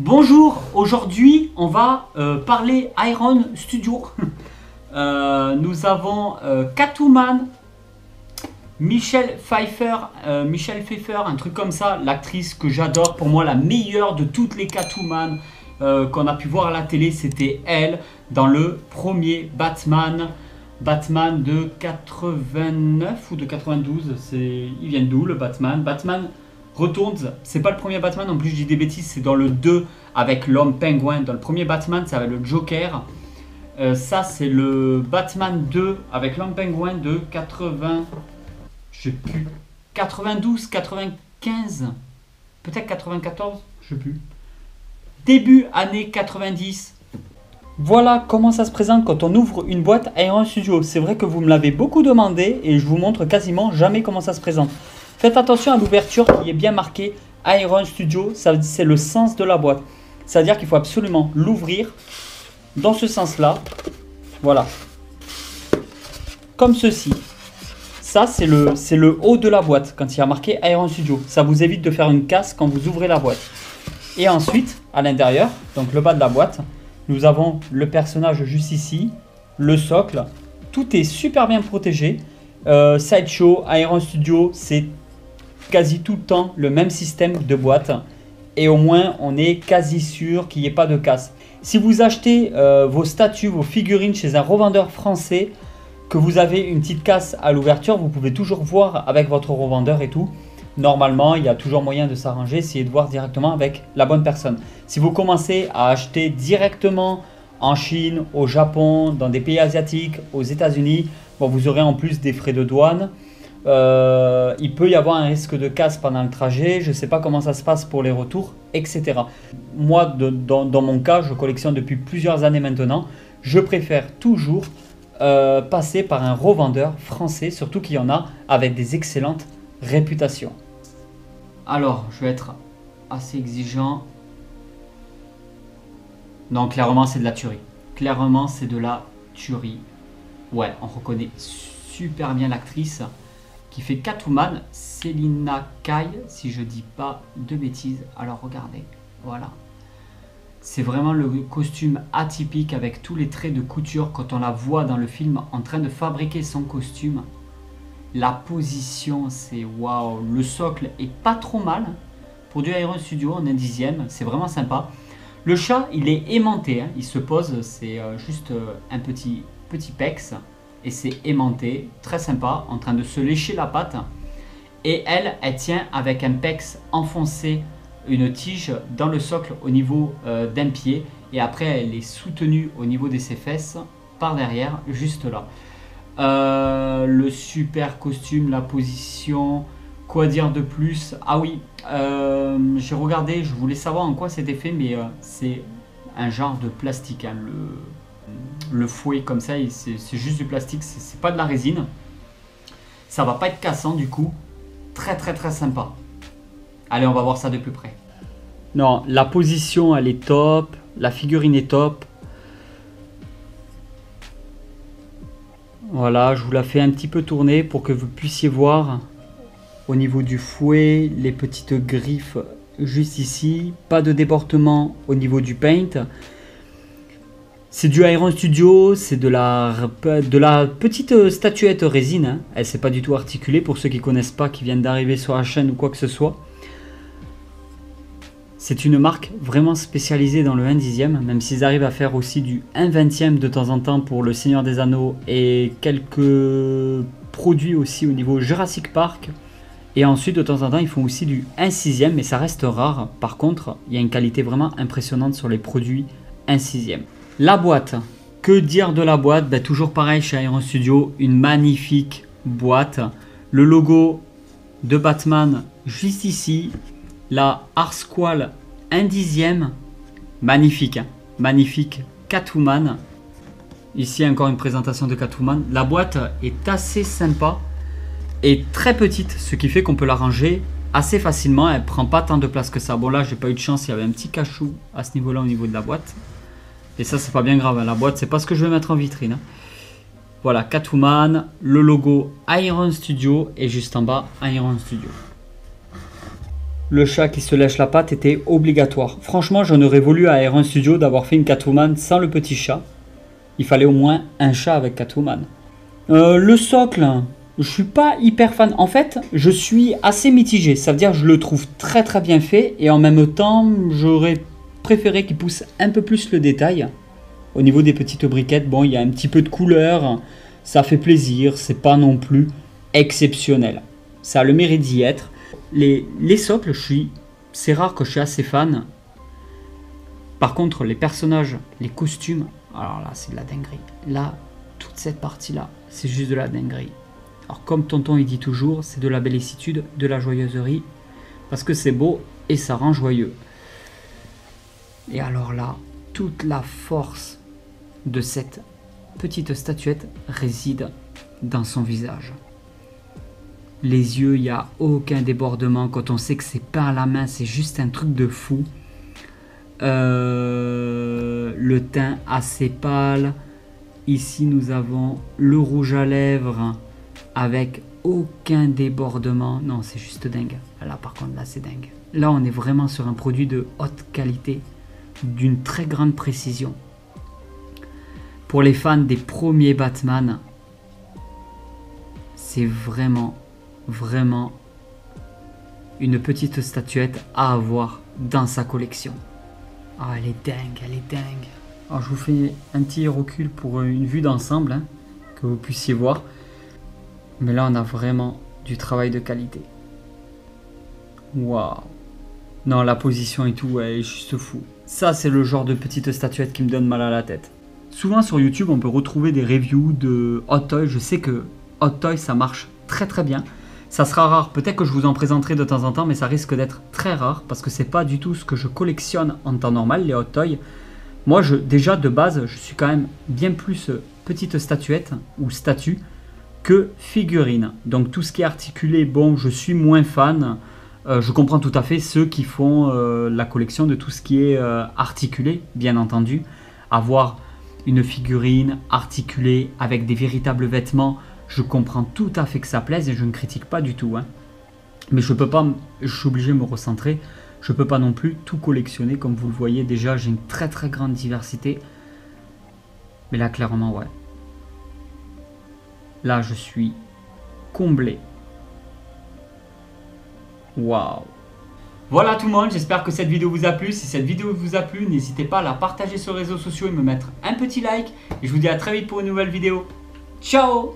Bonjour, aujourd'hui on va parler Iron Studio. Nous avons Catwoman, Michelle Pfeiffer, un truc comme ça, l'actrice que j'adore, pour moi la meilleure de toutes les Catwoman qu'on a pu voir à la télé, c'était elle dans le premier Batman de 89 ou de 92, ils viennent d'où le Batman Returns, c'est pas le premier Batman, en plus je dis des bêtises, c'est dans le 2 avec l'homme pingouin. Dans le premier Batman, ça va le Joker. Ça c'est le Batman 2 avec l'homme pingouin de 80, je sais plus, 92, 95, peut-être 94, je sais plus. Début années 90. Voilà comment ça se présente quand on ouvre une boîte Iron Studio. C'est vrai que vous me l'avez beaucoup demandé et je vous montre quasiment jamais comment ça se présente. Faites attention à l'ouverture qui est bien marquée Iron Studio, c'est le sens de la boîte. C'est-à-dire qu'il faut absolument l'ouvrir dans ce sens-là. Voilà. Comme ceci. Ça, c'est le haut de la boîte quand il y a marqué Iron Studio. Ça vous évite de faire une casse quand vous ouvrez la boîte. Et ensuite, à l'intérieur, donc le bas de la boîte, nous avons le personnage juste ici, le socle. Tout est super bien protégé. Sideshow, Iron Studio, c'est quasi tout le temps le même système de boîte. Et au moins, on est quasi sûr qu'il n'y ait pas de casse. Si vous achetez vos statues, vos figurines chez un revendeur français, que vous avez une petite casse à l'ouverture, vous pouvez toujours voir avec votre revendeur et tout. Normalement, il y a toujours moyen de s'arranger, essayez de voir directement avec la bonne personne. Si vous commencez à acheter directement en Chine, au Japon, dans des pays asiatiques, aux États-Unis, bon, vous aurez en plus des frais de douane. Il peut y avoir un risque de casse pendant le trajet, je ne sais pas comment ça se passe pour les retours, etc. Moi, dans mon cas, je collectionne depuis plusieurs années maintenant. Je préfère toujours passer par un revendeur français, surtout qu'il y en a avec des excellentes réputations. Alors, je vais être assez exigeant. Non, clairement, c'est de la tuerie. Clairement, c'est de la tuerie. Ouais, on reconnaît super bien l'actrice qui fait Catwoman, Selina Kyle, si je dis pas de bêtises. Alors regardez, voilà. C'est vraiment le costume atypique avec tous les traits de couture quand on la voit dans le film en train de fabriquer son costume. La position, c'est waouh. Le socle est pas trop mal. Pour du Iron Studio, on est 10e, c'est vraiment sympa. Le chat, il est aimanté, hein. Il se pose, c'est juste un petit pex. Et c'est aimanté, très sympa, en train de se lécher la patte. Et elle tient avec un pex enfoncé une tige dans le socle au niveau d'un pied. Et après, elle est soutenue au niveau de ses fesses par derrière, juste là. Le super costume, la position, quoi dire de plus? Ah oui, j'ai regardé, je voulais savoir en quoi c'était fait, mais c'est un genre de plastique, hein, le fouet comme ça, c'est juste du plastique, c'est pas de la résine. Ça va pas être cassant du coup. Très sympa. Allez, on va voir ça de plus près. Non, la position elle est top, la figurine est top. Voilà, je vous la fais un petit peu tourner pour que vous puissiez voir au niveau du fouet, les petites griffes juste ici, pas de débordement au niveau du paint. C'est du Iron Studio, c'est de la petite statuette résine, hein. Elle s'est pas du tout articulée pour ceux qui connaissent pas, qui viennent d'arriver sur la chaîne ou quoi que ce soit. C'est une marque vraiment spécialisée dans le 1/10e, même s'ils arrivent à faire aussi du 1/20e de temps en temps pour le Seigneur des Anneaux et quelques produits aussi au niveau Jurassic Park. Et ensuite de temps en temps ils font aussi du 1/6e, mais ça reste rare. Par contre, il y a une qualité vraiment impressionnante sur les produits 1/6e. La boîte, que dire de la boîte? Ben, toujours pareil chez Iron Studio, une magnifique boîte. Le logo de Batman juste ici. La Arsquale 1/10e, magnifique, hein, magnifique. Catwoman, ici encore une présentation de Catwoman. La boîte est assez sympa et très petite, ce qui fait qu'on peut la ranger assez facilement. Elle prend pas tant de place que ça. Bon là, j'ai pas eu de chance, il y avait un petit cachou à ce niveau-là au niveau de la boîte. Et ça, c'est pas bien grave, hein. La boîte, c'est pas ce que je vais mettre en vitrine, hein. Voilà, Catwoman, le logo Iron Studio et juste en bas, Iron Studio. le chat qui se lèche la patte était obligatoire. Franchement, j'en aurais voulu à R1 Studio d'avoir fait une Catwoman sans le petit chat. Il fallait au moins un chat avec Catwoman. Le socle, je suis pas hyper fan. En fait, je suis assez mitigé. Ça veut dire que je le trouve très très bien fait. Et en même temps, j'aurais préféré qu'il pousse un peu plus le détail. Au niveau des petites briquettes, bon, il y a un petit peu de couleur. Ça fait plaisir. C'est pas non plus exceptionnel. Ça a le mérite d'y être. Les socles, c'est rare que je suis assez fan. Par contre, les personnages, les costumes, alors là, c'est de la dinguerie. Là, toute cette partie-là, c'est juste de la dinguerie. Alors, comme Tonton il dit toujours, c'est de la bellicitude, de la joyeuserie, parce que c'est beau et ça rend joyeux. Et alors là, toute la force de cette petite statuette réside dans son visage. Les yeux, il n'y a aucun débordement. Quand on sait que c'est peint à la main, c'est juste un truc de fou. Le teint assez pâle. Ici, nous avons le rouge à lèvres avec aucun débordement. Non, c'est juste dingue. Là, par contre, là, c'est dingue. Là, on est vraiment sur un produit de haute qualité, d'une très grande précision. Pour les fans des premiers Batman, c'est vraiment une petite statuette à avoir dans sa collection. Ah, elle est dingue, elle est dingue. Alors, je vous fais un petit recul pour une vue d'ensemble, hein, que vous puissiez voir. Mais là, on a vraiment du travail de qualité. Waouh. Non, la position et tout, elle est juste fou. Ça, c'est le genre de petite statuette qui me donne mal à la tête. Souvent sur YouTube, on peut retrouver des reviews de Hot Toys. Je sais que Hot Toys, ça marche très très bien. Ça sera rare, peut-être que je vous en présenterai de temps en temps, mais ça risque d'être très rare parce que c'est pas du tout ce que je collectionne en temps normal, les Hot Toys. Moi, déjà de base, je suis quand même bien plus petite statuette ou statue que figurine. Donc tout ce qui est articulé, bon, je suis moins fan. Je comprends tout à fait ceux qui font la collection de tout ce qui est articulé, bien entendu. Avoir une figurine articulée avec des véritables vêtements, je comprends tout à fait que ça plaise et je ne critique pas du tout. Hein. Mais je peux pas, je suis obligé de me recentrer. Je peux pas non plus tout collectionner. Comme vous le voyez déjà, j'ai une très très grande diversité. Mais là, clairement, ouais. Là, je suis comblé. Waouh. Voilà tout le monde, j'espère que cette vidéo vous a plu. Si cette vidéo vous a plu, n'hésitez pas à la partager sur les réseaux sociaux et me mettre un petit like. Et je vous dis à très vite pour une nouvelle vidéo. Ciao!